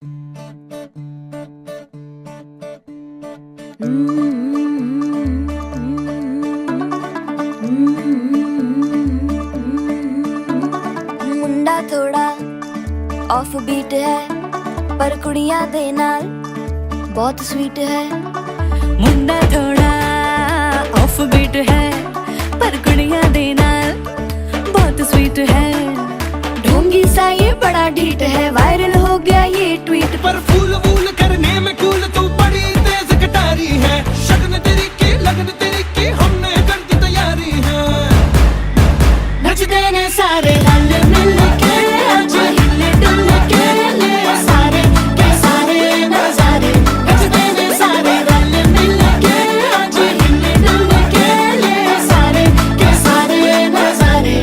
मुंडा थोड़ा off beat है पर कुड़ियां दे नाल बहुत स्वीट है। मुंडा थोड़ा ऑफ बीट है पर कुड़ियां दे नाल बहुत स्वीट है। ढोंगी सा ये बड़ा ढीठ है, वायरल हो गया ये ट्वीट पर फूल वूल करने में कूल तू बड़ी तेज कटारी है। शगन तेरी की लगन तेरी की हमने कर दी तैयारी है। नचते ने सारे रल मिल के आज हिले डुल के ले सारे के सारे नजारे। नचते ने सारे रल मिल के आज हिले डुल के ले सारे के सारे नजारे।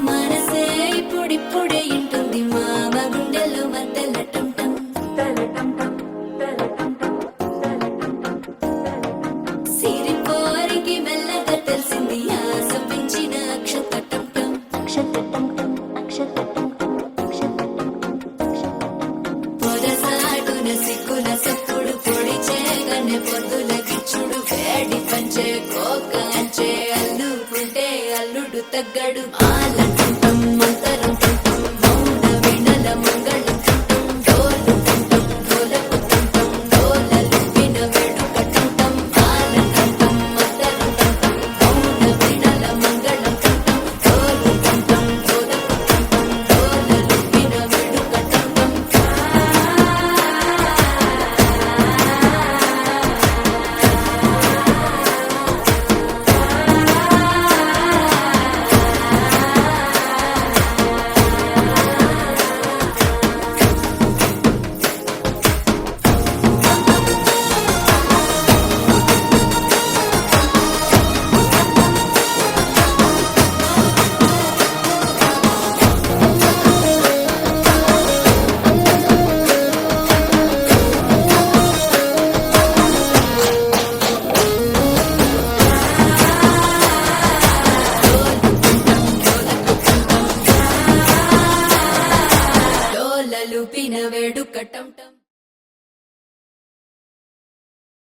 మనసే ఇప్పుడిప్పుడే ఇంటుంది మామ గుండెల్లో మధ్యల టం టం సిరి పోరికి మెల్లగా తెలిసింది ఆశ పెంచిన అక్షత టం టం పొరసాటున సిక్కుల సప్పుడు పొడి చేయగానే పొద్దుల గిచ్చుడు వేడి పంచే కోక అంచే అల్లుకుంటే అల్లుడు తగ్గడు మాల టుంటం మంతరం టుంటం మౌన వినల మంగళం టుంటం డోలు టుంటం డోలకు టుంటం డోలలు విన వేడుక టుంటం మాల టుంటం మంతరం టుంటం మౌన వినల మంగళం టుంటం డోలు టుంటం డోలకు టుంటం డోలలు విన వేడుక టుంటం డోలలు పిన వేడుక టం టం